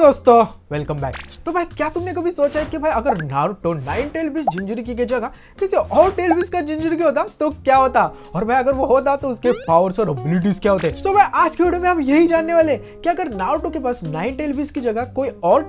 दोस्तों welcome back. तो भाई क्या तुमने कभी सोचा है कि भाई अगर नारुतो 9 टेल बीस्ट जिंजुरिकी की जगह किसी और टेल बीस्ट का जिंजुरिकी होता तो क्या होता, और भाई अगर वो होता तो उसके पावर्स और एबिलिटीज क्या होते। सो भाई आज की वीडियो में हम यही जानने वाले कि अगर नारुतो के पास 9 टेल बीस्ट की जगह कोई और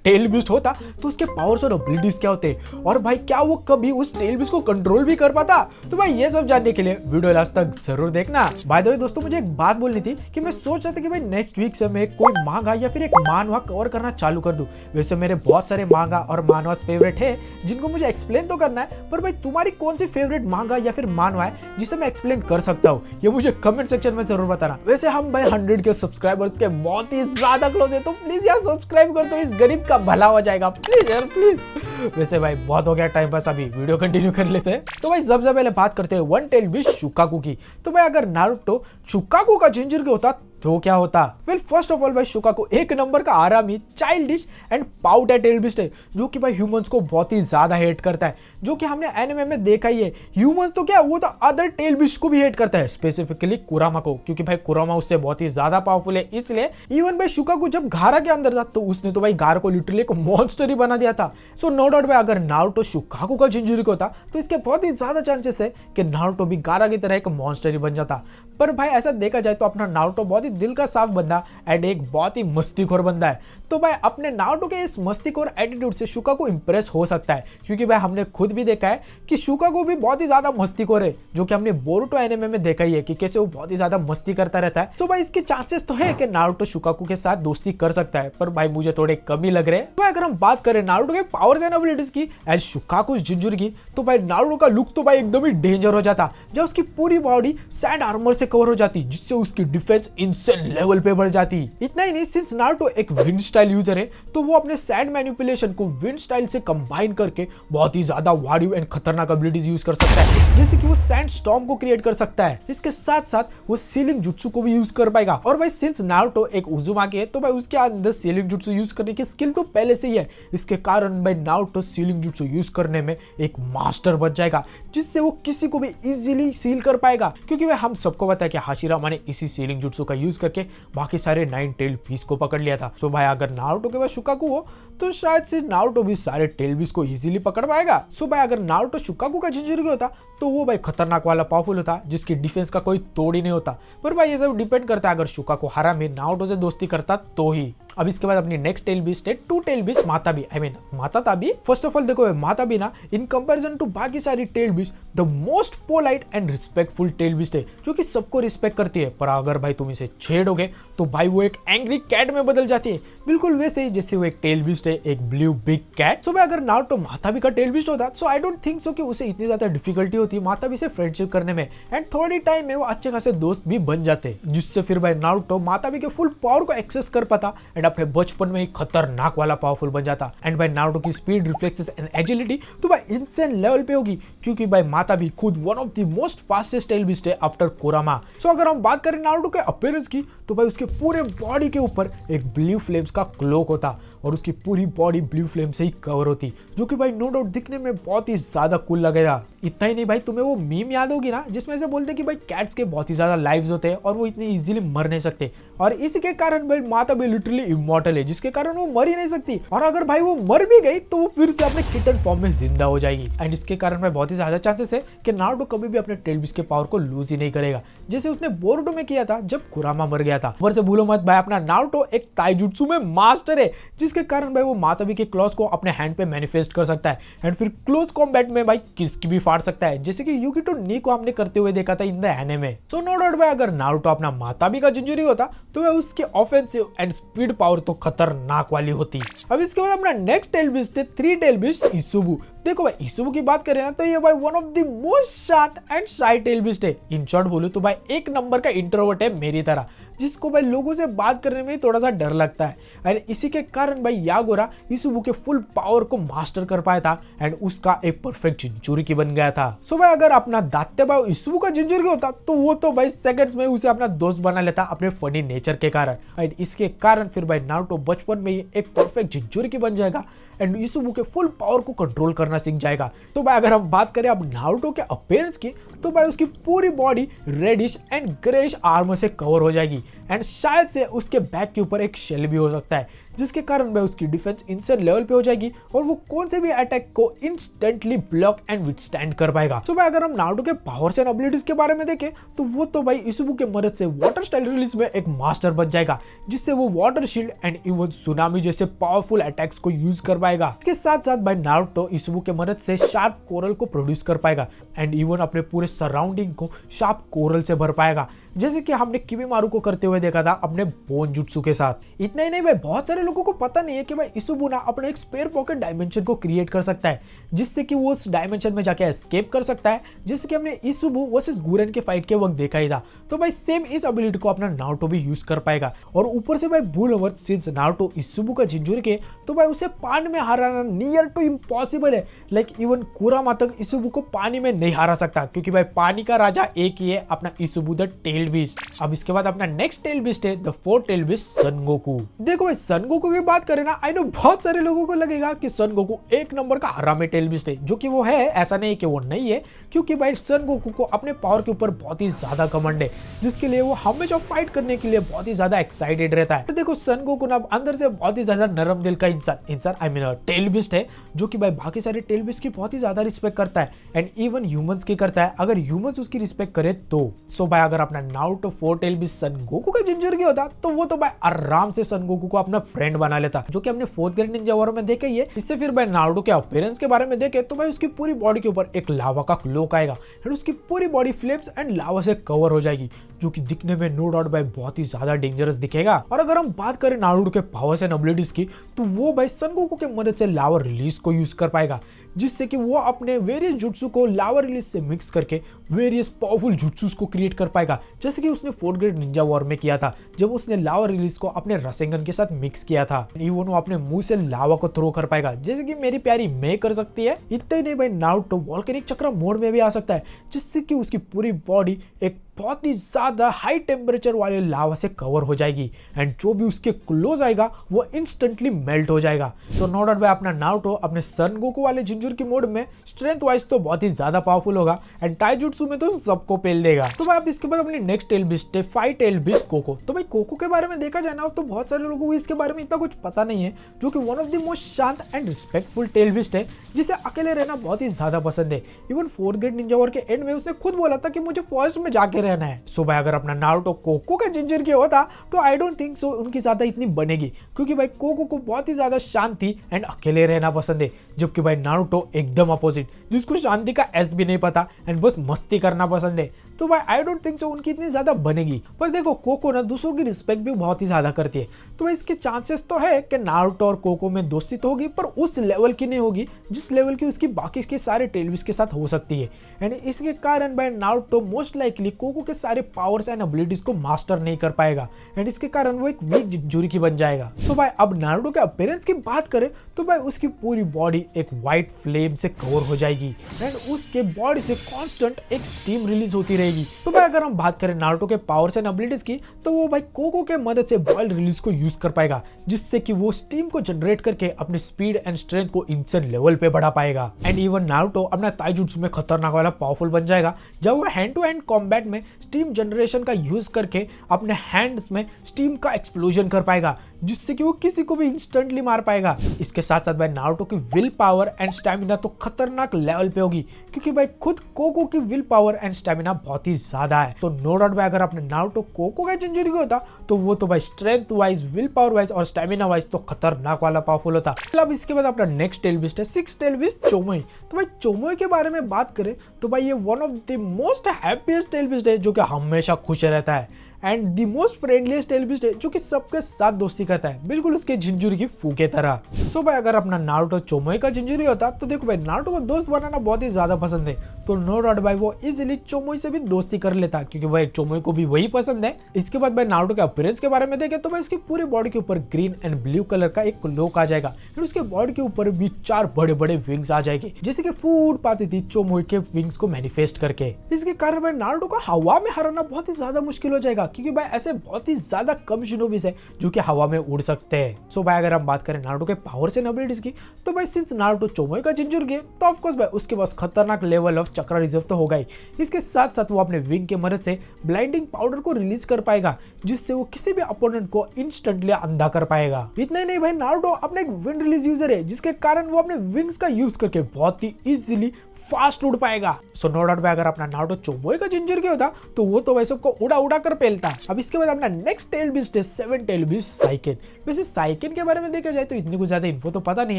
टेल बीस्ट होता तो उसके पावर्स और एबिलिटीज क्या होते, और भाई क्या वो कभी उस टेल बीस्ट को कंट्रोल भी कर पाता। तो भाई ये सब जानने के लिए वीडियो लास्ट तक जरूर देखना। बाय द वे दोस्तों, मुझे एक बात बोलनी थी कि मैं सोच रहा था कि भाई नेक्स्ट वीक से मैं कोई मांगा या फिर एक मानवा कवर करना चालू कर दूं। वैसे मेरे बहुत सारे मांगा और मानवास फेवरेट है जिनको मुझे एक्सप्लेन तो करना है, पर भाई तुम्हारी कौन सी फेवरेट मांगा या फिर मानवा है जिसे मैं एक्सप्लेन कर सकता हूँ, ये मुझे कमेंट सेक्शन में जरूर बताना। वैसे हम भाई 100 के सब्सक्राइबर्स के बहुत ही ज्यादा क्लोज है, तो प्लीज यार सब्सक्राइब कर दो, इस गरीब का भला हो जाएगा, प्लीज यार प्लीज। वैसे भाई बहुत हो गया टाइम पास, अभी वीडियो कंटिन्यू कर लेते हैं। तो भाई सबसे पहले बात करते हैं वन टेल बीस्ट शुकाकू की। तो भाई अगर नारुतो शुकाकू का जिंजुरिकी होता तो क्या होता। वेल फर्स्ट ऑफ ऑल भाई शुकाकू एक नंबर का आरामी, childish and powder tail beast है जो कि भाई ह्यूमंस को बहुत ही ज्यादा हेट करता है, जो कि हमने एनिमे में देखा ही है। ह्यूमंस तो क्या, वो तो अदर टेल बीस्ट को भी हेट करता है, स्पेसिफिकली कुरामा को, क्योंकि भाई कुरामा उससे बहुत ही ज्यादा पावरफुल है। इसलिए इवन भाई शुकाकू जब गारा के अंदर था तो उसने तो भाई गारा को लिटरली एक मॉन्स्टर ही बना दिया था। सो नो डाउट भाई अगर नारुतो शुकाकू का जिंजुरिकी होता तो इसके बहुत ही ज्यादा चांसेस है कि नारुतो भी गारा की तरह एक मॉन्स्टर ही बन जाता। पर भाई ऐसा देखा जाए तो अपना नारुतो बहुत ही दिल का साफ बंदा एंड एक बहुत ही मस्तीखोर बंदा है। तो भाई अपने नारुतो के इस मस्तीखोर एटीट्यूड से शुकाकू इंप्रेस हो सकता है, क्योंकि भाई हमने खुद भी देखा है कि शुकाकू भी बहुत ही ज्यादा मस्तीखोर है, जो कि हमने बोरुतो एनिमे में देखा ही है कि कैसे वो बहुत ही ज्यादा मस्ती करता रहता है। तो भाई इसके चांसेस तो है कि नारुतो शुकाकू के साथ दोस्ती कर सकता है, पर भाई मुझे थोड़े कम ही लग रहे हैं। तो अगर हम बात करें नारुतो के पावर्स एंड एबिलिटीज की एंड शुकाकू जिंजुरिकी, तो भाई नारुतो का लुक तो भाई एकदम ही डेंजर हो जाता, जब उसकी पूरी बॉडी सैंड आर्मर से कवर हो जाती, जिससे उसकी डिफेंस इनसेन लेवल पे बढ़ जाती। इतना ही नहीं, सिंस नारुतो एक विंड स्टाइल यूजर है तो वो अपने सैंड मैनिपुलेशन को विंड स्टाइल से कंबाइन करके बहुत ही ज्यादा वार्डिव एंड खतरनाक एबिलिटीज यूज कर सकता है, जैसे कि वो सैंड स्टॉर्म को क्रिएट कर सकता है। इसके साथ साथ वो सीलिंग जुत्सु को भी यूज कर पाएगा। और भाई सिंस नारुतो एक उजुमाकी है तो भाई उसके अंदर सीलिंग जुत्सु यूज करने की स्किल तो पहले से ही है। इसके कारण भाई नारुतो सीलिंग जुत्सु यूज करने में एक मास्टर बन जाएगा, जिससे वो किसी को भी इजीली सील कर पाएगा, क्योंकि भाई हम सबको पता है कि हाशिरामा ने इसी सीलिंग जुत्सु का यूज करके बाकी सारे 9 टेल बीस्ट को पकड़ लिया था। सो भाई अगर नारुतो के पास शुकाकू हो तो शायद से नारुतो भी सारे टेल बीस्ट को इजीली पकड़ पाएगा। सो भाई अगर नारुतो शुकाकू का जिंजुरिकी होता तो वो भाई खतरनाक वाला पावरफुल होता, जिसकी डिफेंस का कोई तोड़ ही नहीं होता। पर भाई ये सब डिपेंड करता है अगर शुकाकू हारामी नारुतो से दोस्ती करता तो ही। अब इसके बाद अपनी नेक्स्ट टेल बीस्ट है 2 tail beast Matabi, I mean Matatabi. First of all देखो माताबी ना इन कंपैरिजन टू बाकी सारी tail beast the most polite and respectful tail beast है, जो कि सबको रिस्पेक्ट करती है। पर अगर भाई तुम इसे छेड़ोगे तो भाई वो एक एंग्री कैट में बदल जाती है, बिल्कुल वैसे ही जैसे वो एक टेल बीस्ट है, एक ब्लू बिग कैट। सो भाई अगर नारुतो माताबी का टेल बीस्ट होता सो आई डोंट थिंक सो कि उसे इतनी ज्यादा डिफिकल्टी होती माताबी से फ्रेंडशिप करने में, एंड थोड़ी टाइम में वो अच्छे खासे दोस्त भी बन जाते, जिससे फिर भाई नारुतो माताबी के फुल पावर को एक्सेस कर पाता एंड अपने बचपन में ही खतरनाक वाला पावरफुल बन जाता। एंड भाई नारुतो की स्पीड, रिफ्लेक्सेस एंड एजिलिटी तो भाई इनसेन लेवल पे होगी, क्योंकि भाई माताबी खुद one of the most fastest tail beast है आफ्टर कुरामा। सो अगर हम बात करें नारुतो के अपीयरेंस की तो भाई उसके पूरे बॉडी के ऊपर एक ब्लू फ्लेम्स का क्लोक होता और उसकी पूरी बॉडी ब्लू फ्लेम से ही कवर होती, जो कि भाई नो डाउट दिखने में बहुत ही ज्यादा कूल लगेगा। इतना ही नहीं भाई, तुम्हें वो मीम याद होगी ना जिसमें से बोलते कि भाई कैट्स के बहुत ही ज्यादा लाइव्स होते हैं और वो इतनी इजीली मर नहीं सकते, और इसके कारण भाई माताबी लिटरली इमॉर्टल है, जिसके कारण वो मर ही नहीं सकती। और अगर भाई वो मर भी गई तो वो फिर से अपने किटन फॉर्म में जिंदा हो जाएगी, एंड इसके कारण भाई बहुत ही ज्यादा चांसेस है कि नारुतो कभी भी अपने टेल बीस्ट के पावर को लूज ही नहीं करेगा, जैसे उसने बोरुतो में किया था जब कुरामा मर गया था। ऊपर से भूलो मत भाई अपना नारुतो एक ताइजुत्सु में मास्टर है, जिसके कारण भाई वो माताबी के क्लॉज को अपने हैंड पे मैनिफेस्ट कर सकता है एंड फिर क्लोज कॉम्बैट में भाई किसकी भी फाड़ सकता है, जैसे कि युकितो नी को हमने करते हुए देखा था in the anime. So no doubt भाई अगर नारुतो अपना माताबी का जिंजुरिकी होता तो भाई उसकी ऑफेंसिव एंड स्पीड पावर तो खतरनाक वाली होती। अब इसके बाद अपना नेक्स्ट टेल बीस्ट है 3 टेल बीस्ट इसुबु। देखो भाई इसुबु की बात करें ना तो ये भाई वन ऑफ द मोस्ट शांत एंड शाई टेल बीस्ट है। इन शॉर्ट बोलूं तो भाई एक नंबर का इंट्रोवर्ट है मेरी तरह, जिसको भाई लोगों से बात करने में थोड़ा सा डर लगता है, और इसी के कारण भाई यागोरा इसुबु के फुल पावर को मास्टर कर पाया था एंड उसका एक परफेक्ट जिंजुरिकी बन गया था। सो भाई अगर अपना दात्ते भाई इसुबु का जिंजुरिकी होता तो वो तो भाई सेकंड्स में उसे अपना दोस्त बना लेता अपने फनी नेचर के कारण, एंड इसके कारण फिर भाई नारुतो बचपन में ही एक परफेक्ट जिंजुरिकी बन जाएगा एंड इसुबु के फुल पावर को कंट्रोल करना सीख जाएगा। तो भाई अगर हम बात करें अब नारुतो के अपीयरेंस की तो भाई उसकी पूरी body reddish and greyish armour से कवर हो जाएगी, एंड शायद से उसके बैक के ऊपर एक शेल भी हो सकता है, जिसके कारण भाई उसकी डिफेंस इंसेंट लेवल पे हो जाएगी और वो कौन से भी अटैक को इंस्टेंटली ब्लॉक एंड विथस्टैंड कर पाएगा। सो भाई अगर हम नारुतो के पावर्स एंड एबिलिटीज के बारे में देखें तो वो तो भाई इसुबु के मदद से वाटर स्टाइल रिलीज में एक मास्टर बन जाएगा, जिससे वो water shield and even tsunami जैसे पावरफुल अटैक्स को यूज कर पाएगा। इसके साथ साथ भाई नारुतो इसुबु के मदद से शार्प कोरल को प्रोड्यूस कर पाएगा एंड इवन अपने पूरे सराउंडिंग को शार्प कोरल से भर पाएगा, जैसे कि हमने किमिमारू को करते हुए देखा था अपने बोन जुत्सु के साथ। इतना ही नहीं भाई, बहुत सारे लोगों को पता नहीं है कि भाई इसुबु ना अपने एक स्पेयर पॉकेट डायमेंशन को क्रिएट कर सकता है, जिससे कि वो उस डायमेंशन में जाके एस्केप कर सकता है, जैसे कि हमने इसुबु वर्सेस गुरेन के फाइट के वक्त देखा ही था। तो भाई सेम इस एबिलिटी को अपना नारुतो भी यूज कर पाएगा। और ऊपर से भाई भूल ओवर सिंस नारुतो इसुबु का जिंजुरिके, तो भाई उसे पानी में हराना नियर टू इम्पॉसिबल है। लाइक इवन कुरामा तक इसुबु को पानी में नहीं हरा सकता, क्योंकि भाई पानी का राजा एक ही है, अपना इसुबु द टेल बीस्ट। अब इसके बाद अपना नेक्स्ट टेल बीस्ट है the fourth tail beast Son Goku. देखो भाई सन गोकू की बात करें ना, आई नो बहुत सारे लोगों को लगेगा कि सन गोकू एक नंबर का हरामे टेल बीस्ट है, जो कि वो है, ऐसा नहीं कि वो नहीं है, क्योंकि भाई सन गोकू को अपने पावर के ऊपर बहुत ही ज्यादा कमांड है, जिसके लिए वो हमेशा फाइट करने के लिए बहुत ही ज्यादा एक्साइटेड रहता है। तो देखो सन गोकू ना अंदर से बहुत ही ज्यादा नरम दिल का इंसान आई मीन टेल बीस्ट है, जो कि भाई बाकी सारे टेल बीस्ट की बहुत ही ज्यादा रिस्पेक्ट करता है एंड इवन ह्यूमंस की करता है, अगर ह्यूमंस उसकी रिस्पेक्ट करे तो। सो भाई अगर अपना Naruto fourth tail beast Son Goku का जिंजुरिके होता तो वो तो भाई आराम से सन गोकू को अपना फ्रेंड बना लेता, जो कि हमने फोर्थ ग्रेड निंजा वॉर में देखा ही है। इससे फिर भाई नारुतो के अपीयरेंस के बारे में देखे तो भाई उसकी पूरी बॉडी के ऊपर एक लावा का क्लोक आएगा एंड उसकी पूरी बॉडी फ्लेम्स एंड लावा से कवर हो जाएगी, जो कि दिखने में नो डाउट भाई बहुत ही ज्यादा डेंजरस दिखेगा। और अगर हम बात करें नारुतो के पावर्स एंड एबिलिटीज की, तो वो भाई सन गोकू के मदद से लावा रिलीज को यूज कर पाएगा, जिससे कि वो अपने वेरियस जुट्सु को लावा रिलीज से मिक्स करके वेरियस पावरफुल जुट्सुस को क्रिएट कर पाएगा, जैसे कि उसने फोर्थ ग्रेड निंजा वॉर में किया था, जब उसने लावा रिलीज को अपने रसेंगन के साथ मिक्स किया था। इवन वो अपने मुंह से लावा को थ्रो कर पाएगा, जैसे कि मेरी प्यारी मे कर सकती है। इतना ही नहीं भाई नारुतो वोल्केनिक चक्र मोड में भी आ सकता है, जिससे कि उसकी पूरी बॉडी एक बहुत ही ज्यादा हाई टेम्परेचर वाले लावा से कवर हो जाएगी एंड जो भी उसके क्लोज आएगा वो इंस्टेंटली मेल्ट हो जाएगा। तो नो डाउट भाई अपना नारुतो अपने सन गोकू वाले जिंजुरिके मोड में स्ट्रेंथ वाइज तो बहुत ही ज्यादा पावरफुल होगा एंड टाइजुत्सु में तो सबको पेल देगा। तो भाई अब इसके बाद अपनी नेक्स्ट टेल बीस्ट है फाइव टेल बीस्ट कोको। तो भाई कोको के बारे में देखा जाए ना तो बहुत सारे लोगों को इसके बारे में इतना कुछ पता नहीं है, जो कि वन ऑफ द मोस्ट शांत एंड रिस्पेक्टफुल टेल बीस्ट है, जिसे अकेले रहना बहुत ही ज्यादा पसंद है। Even fourth grade Ninja war के एंड में उसने खुद बोला था कि मुझे फॉरेस्ट में जाके रहना है। सो भाई अगर अपना नारुतो कोको का जिंजुरिके होता तो आई डोंट थिंक सो उनकी ज्यादा इतनी बनेगी, क्योंकि भाई कोको को बहुत ही ज्यादा शांति एंड अकेले रहना पसंद है, जबकि भाई नारुतो एकदम अपोजिट, जिसको शांति का एस भी नहीं पता एंड बस मस्ती करना पसंद है। तो भाई आई डोंट थिंक सो उनकी इतनी ज्यादा बनेगी। पर देखो कोको ना दूसरों की रिस्पेक्ट भी बहुत ही ज्यादा करती है, तो भाई इसके चांसेस तो है कि नारुतो और कोको में दोस्ती तो होगी, पर उस लेवल की नहीं होगी जिस लेवल की उसकी बाकी के सारे टेलविस के साथ हो सकती है। एंड इसके कारण भाई नारुतो मोस्ट लाइकली कोको के सारे पावर्स एंड एबिलिटीज को मास्टर नहीं कर पाएगा एंड इसके कारण वो एक वीक जिंजुरिके बन जाएगा। सो भाई अब नारुतो के अपीयरेंस की बात करें तो भाई उसकी पूरी बॉडी एक व्हाइट फ्लेम से कवर हो जाएगी एंड उसके बॉडी से कांस्टेंट एक स्टीम रिलीज होती रहेगी। तो भाई अगर हम बात करें नारुतो के पावर्स एंड एबिलिटीज की, तो वो भाई कोको के मदद से बॉयल रिलीज को यूज कर पाएगा, जिससे कि वो स्टीम को जनरेट करके अपने स्पीड एंड स्ट्रेंथ को इंसेंट लेवल पे बढ़ा पाएगा। एंड इवन नारुतो अपना ताइजुत्सु में खतरनाक वाला पावरफुल बन जाएगा, जब वो हैंड टू हैंड कॉम्बैट में स्टीम जनरेशन का यूज करके अपने हैंड्स में स्टीम का एक्सप्लोजन कर पाएगा, जिससे कि वो किसी को भी इंस्टेंटली मार पाएगा। इसके साथ साथ भाई नारुतो की विल पावर एंड स्टैमिना तो खतरनाक लेवल पे होगी, क्योंकि भाई खुद कोको की विल पावर एंड स्टैमिना बहुत ही ज्यादा है। तो नो डाउट भाई अगर अपने नारुतो कोको का जिंजुरिके होता तो वो तो भाई strength wise, will power wise और स्टैमिना वाइज तो खतरनाक वाला पावरफुल होता। अब इसके बाद अपना नेक्स्ट टेल बीस्ट है सिक्स टेल बीस्ट चोमोई। तो भाई चोमोई के बारे में बात करें तो भाई ये one of the most happiest tail beast है, जो कि हमेशा खुश रहता है and the most friendliest tail beast है, जो कि सबके साथ दोस्ती करता है, बिल्कुल उसके जिंजुरिके फू के तरह। सो भाई अगर अपना नारुतो चोमोई का जिंजुरी होता तो देखो भाई नारुतो को दोस्त बनाना बहुत ही ज्यादा पसंद है, तो नो डाउट भाई वो इजीली चोमोई से भी दोस्ती कर लेता, क्योंकि भाई चोमोई को भी वही पसंद है। इसके बाद भाई नारुतो के अपीयरेंस के बारे में देखें तो भाई उसकी पूरी बॉडी के ऊपर ग्रीन एंड ब्लू कलर का एक क्लोक आ जाएगा, फिर उसके बॉडी के ऊपर भी चार बड़े बड़े विंग्स आ जाएंगे, जैसे कि फूड पाती थी चोमोई के विंग्स को मैनिफेस्ट करके। इसके कारण भाई नारुतो को हवा में हराना बहुत ही ज्यादा मुश्किल हो जाएगा, क्योंकि भाई ऐसे बहुत ही ज्यादा कम शिनोबीस है जो कि हवा में उड़ सकते हैं। सो भाई अगर हम बात करें नारुतो के पावर्स एंड एबिलिटीज की, तो भाई सिंस नारुतो चोमोए का जिंजुरगी है तो ऑफ कोर्स भाई उसके पास खतरनाक लेवल ऑफ चक्रा रिजर्व तो होगा ही। इसके साथ साथ वो अपने विंग के मदद से ब्लाइंडिंग पाउडर को रिलीज कर पाएगा, जिससे वो किसी भी अपोनेंट को इंस्टेंटली अंधा कर पाएगा। इतना ही नहीं भाई, नारुतो अपना एक विंड रिलीज यूजर है, जिसके कारण वो अपने विंग्स का यूज करके बहुत ही इजीली फास्ट उड़ पाएगा। सो नो डाउट भाई अगर अपना नारुतो चोमोए का जिंजुरगी होता तो वो तो वैसे को उड़ा उड़ा कर पेलता। अब इसके बाद अपना नेक्स्ट टेल बीस्ट है 7 टेल बीस्ट साइकेन। वैसे साइकेन के बारे में देखा जाए तो इतनी कुछ ज्यादा इन्फो तो पता नहीं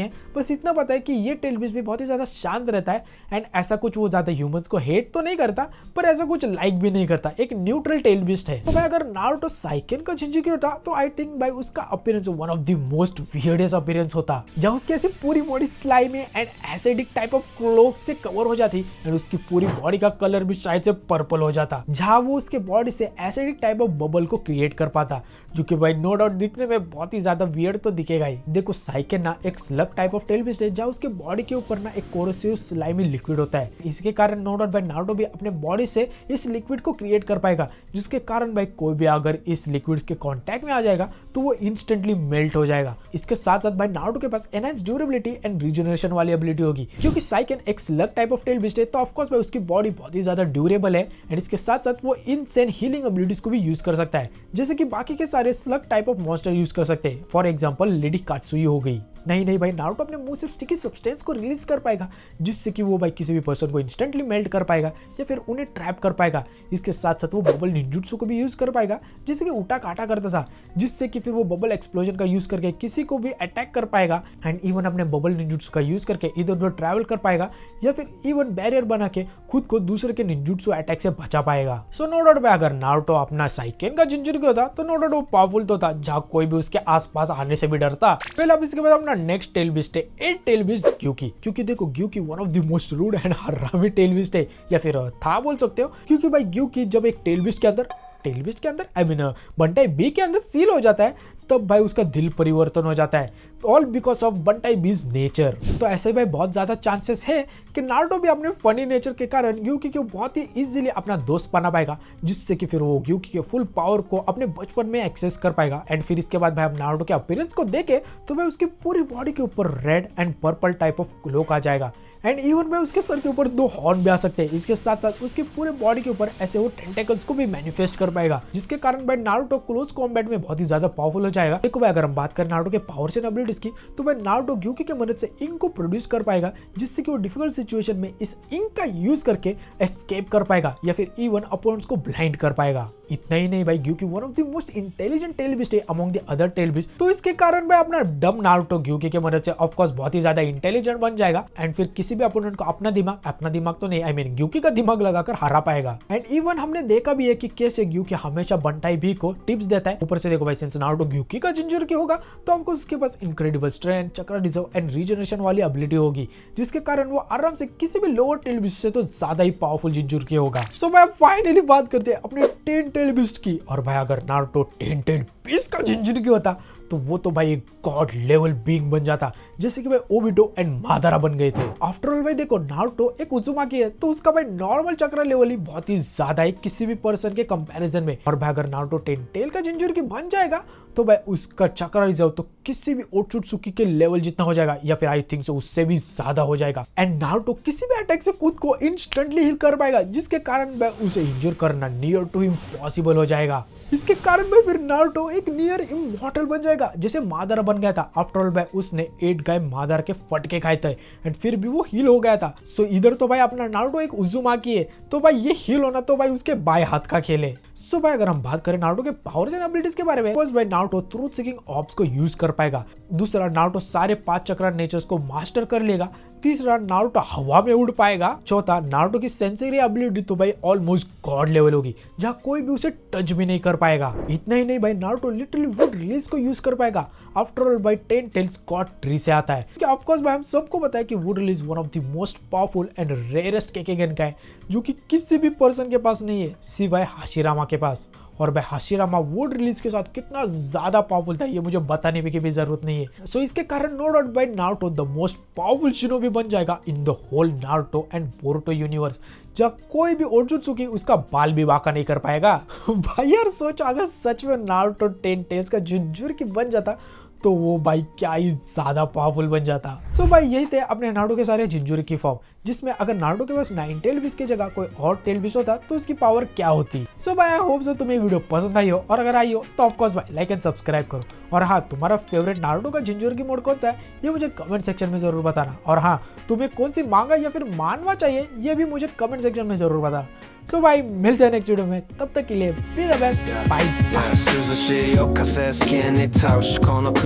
है, बस इतना पता है कि ये टेल बीस्ट भी बहुत ही ज्यादा शांत रहता है एंड ऐसा कुछ वो ज्यादा ह्यूमंस को हेट तो नहीं करता, पर ऐसा कुछ लाइक भी नहीं करता, एक न्यूट्रल टेल बीस्ट है। तो भाई अगर नारुतो साइकेन का जिंजुरगी होता तो आई थिंक भाई उसका appearance one of the most weirdest appearance होता, जहां उसकी ऐसी पूरी body slimy and acidic type of cloth से कवर हो जाती एंड उसकी पूरी बॉडी का कलर भी शायद से पर्पल हो जाता, जहां वो उसके बॉडी से एसिडिक टाइप ऑफ बबल को क्रिएट कर पाता, जो कि भाई नो डाउट दिखने में बहुत ही ज्यादा वियर्ड तो दिखेगा ही। देखो साइकेन ना एक slug type of tail beast है, जहां उसके बॉडी के ऊपर ना एक कोरोसिव स्लाइमी लिक्विड होता है। इसके कारण नो डाउट भाई नारुतो भी अपने बॉडी से इस लिक्विड को क्रिएट कर पाएगा, जिसके कारण भाई कोई भी अगर इस लिक्विड के कांटेक्ट में आ जाएगा तो वो इंस्टेंटली मेल्ट हो जाएगा। इसके साथ साथ भाई नारुतो के पास एनहांस ड्यूरेबिलिटी एंड रीजनरेशन वाली एबिलिटी होगी, क्योंकि साइकेन एक slug type of tail beast है, तो ऑफ कोर्स भाई उसकी बॉडी बहुत ही ज्यादा ड्यूरेबल है एंड इसके साथ साथ वो इनसेन हीलिंग एबिलिटीज को भी यूज कर सकता है, जैसे कि बाकी के सारे slug type of monster use कर सकते हैं। फॉर एग्जांपल लेडी कात्सुई हो गई। नहीं भाई, नारुतो अपने मुंह से स्टिकी सब्सटेंस को रिलीज कर पाएगा, जिससे कि वो भाई किसी भी पर्सन को इंस्टेंटली मेल्ट कर पाएगा या फिर उन्हें ट्रैप कर पाएगा। इसके साथ साथ वो बबल निंजुत्सु को भी यूज कर पाएगा, जैसे कि उटा काटा करता था, जिससे कि फिर वो बबल एक्सप्लोजन का यूज करके किसी को भी अटैक कर पाएगा एंड इवन अपने बबल निंजुत्सु का यूज करके इधर उधर ट्रैवल कर पाएगा या फिर इवन बैरियर बना के खुद को दूसरे के निंजुत्सु अटैक से बचा पाएगा। सो नो डाउट भाई अगर नारुतो अपना साइकेन का जिंजुर्गी होता तो नो डाउट वो पावरफुल तो था, जहाँ कोई भी उसके आसपास आने से भी डरता। पहले अब इसके बाद अपना next tail beast 8 tail beast Gyuki. क्योंकि देखो Gyuki one of the most rude and हरामी टेल बीस्ट है, या फिर था बोल सकते हो, क्योंकि भाई ग्यूकी जब एक टेल बीस्ट के अंदर आई मीन बंटाई बी के अंदर सील हो जाता है, तब भाई उसका दिल परिवर्तन हो जाता है, ऑल बिकॉज ऑफ बंटाई बीज नेचर। तो ऐसे भाई बहुत ज्यादा चांसेस है कि नारुतो भी अपने फनी नेचर के कारण ग्यूकी को बहुत ही इजीली अपना दोस्त बना पाएगा, जिससे कि फिर वो ग्यूकी के फुल पावर को अपने बचपन में एक्सेस कर पाएगा। एंड फिर इसके बाद भाई हम नारुतो के अपीयरेंस को देखे तो भाई उसकी पूरी बॉडी के ऊपर red and purple type of cloak आ जाएगा एंड इवन भाई उसके सर के ऊपर 2 हॉर्न भी आ सकते हैं। इसके साथ साथ उसके पूरे बॉडी के ऊपर ऐसे वो टेंटेकल्स को भी मैनिफेस्ट कर पाएगा, जिसके कारण भाई नारुतो क्लोज कॉम्बैट में बहुत ही ज्यादा पावरफुल हो जाएगा। देखो भाई अगर हम बात करें नारुतो के पावर्स एंड एबिलिटीज की, तो भाई नारुतो ग्यूकी के मदद से इंक को प्रोड्यूस कर पाएगा, जिससे कि वो डिफिकल्ट सिचुएशन में इस इंक का यूज करके एस्केप कर पाएगा या फिर इवन अपोनेंट्स को ब्लाइंड कर पाएगा। इतना ही नहीं भाई, Gyuki one of the most intelligent tail beast है among the other tail beast, तो इसके कारण भाई अपना डम नारुतो ग्यूकी के मदद से ऑफ कोर्स बहुत ही ज्यादा इंटेलिजेंट बन जाएगा एंड फिर किसी भी अपोनेंट को अपना दिमाग तो नहीं, आई मीन ग्यूकी का दिमाग लगाकर हरा पाएगा। एंड इवन हमने देखा भी है कि कैसे ग्यूकी हमेशा बंटाई बी को टिप्स देता है। ऊपर से देखो भाई सिंस नारुतो ग्यूकी का जिंजुर्गी होगा तो ऑफ कोर्स उसके पास incredible strength, chakra reserve and regeneration वाली एबिलिटी होगी, जिसके कारण वो आराम से किसी भी लोअर टेल बीस्ट से तो ज्यादा ही पावरफुल जिंजुर्गी होगा। सो भाई फाइनली बात करते हैं अपने 10 टेल बीस्ट की। और भाई अगर नारुतो 10 टेल बीस्ट का जिंजुर्गी होता तो वो तो भाई एक गॉड लेवल बीइंग बन जाता, जैसे कि भाई ओबिटो एंड मादारा बन गए थे। आफ्टर ऑल भाई देखो नारुतो एक उजुमाकी है, तो उसका भाई नॉर्मल चक्रा लेवल ही बहुत ही ज्यादा है किसी भी पर्सन के कंपैरिजन में। और भाई अगर नारुतो 10 टेल का जिंजुर्गी बन जाएगा तो भाई उसका चक्रा रिजर्व तो किसी भी ओत्सुत्सुकी के लेवल जितना हो जाएगा या फिर आई थिंक सो उससे भी ज्यादा हो जाएगा। एंड नारुतो किसी भी अटैक से खुद को इंस्टेंटली हिल कर पाएगा, जिसके कारण भाई उसे इंजर करना नियर टू इम्पॉसिबल हो जाएगा। इसके कारण भाई फिर नारुतो एक नियर इमॉर्टल बन जाएगा, जैसे मादारा बन गया था। आफ्टर ऑल भाई उसने 8 गाय मादारा के फटके खाए थे एंड फिर भी वो हील हो गया था। सो इधर तो भाई अपना नारुतो एक उजुमाकी है, तो भाई ये हील होना तो भाई उसके बाएं हाथ का खेल है। सो भाई अगर हम बात करें नारुतो के पावर्स एंड एबिलिटीज के बारे में, फर्स्ट भाई नारुतो ट्रूथ सीकिंग ऑब्स को यूज कर पाएगा। दूसरा नारुतो सारे 5 चक्रा नेचर्स को मास्टर कर लेगा। तीसरा नारुतो हवा में उड़ पाएगा। चौथा नारुतो की सेंसरी एबिलिटी तो भाई ऑलमोस्ट गॉड लेवल होगी, जहाँ कोई भी उसे टच भी नहीं कर पाएगा। इतना ही नहीं भाई नारुतो लिटरली वुड रिलीज को यूज कर पाएगा। आफ्टर ऑल भाई 10 टेल्स गॉड ट्री से आता है, क्योंकि ऑफ कोर्स भाई हम सबको पता है कि wood release one of the most powerful and rarest केकेगन का है, जो कि किसी भी पर्सन के पास नहीं है सिवाय हाशिरामा के पास। और भाई हाशिरामा वुड रिलीज के साथ कितना ज्यादा पावरफुल था ये मुझे बताने की भी जरूरत नहीं है। सो इसके कारण नो डाउट भाई Naruto the most powerful shinobi बन जाएगा in the whole Naruto and Boruto universe, जब कोई भी ओजुत्सुकी उसका बाल भी वाका नहीं कर पाएगा। भाई यार सोचो अगर सच में नारुतो 10 टेल्स का जिंजुरकी बन जाता तो वो भाई क्या ही ज्यादा पावरफुल बन जाता। सो भाई यही थे अपने नारुतो के सारे जिंजुरकी फॉर्म, जिसमें अगर नारुतो के पास 9 टेल बीस की जगह कोई और टेल बीस होता तो उसकी पावर क्या होती। सो भाई आई होप सो तुम्हें वीडियो पसंद आई हो, और अगर आई हो तो ऑफकोर्स भाई लाइक एंड सब्सक्राइब करो। और हाँ, तुम्हारा फेवरेट नारुतो का जिंजुरकी मोड कौन सा है ये मुझे कमेंट सेक्शन में जरूर बताना। और हाँ, तुम्हें कौन सी मांगा या फिर मानवा चाहिए ये भी मुझे कमेंट सेक्शन में जरूर बताना। सो भाई मिलते हैं नेक्स्ट वीडियो में, तब तक के लिए be the best, bye.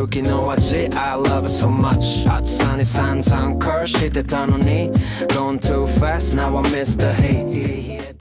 I love it so much. 아차니 산상 curse 시대 단원이 Going too fast now I miss the hate.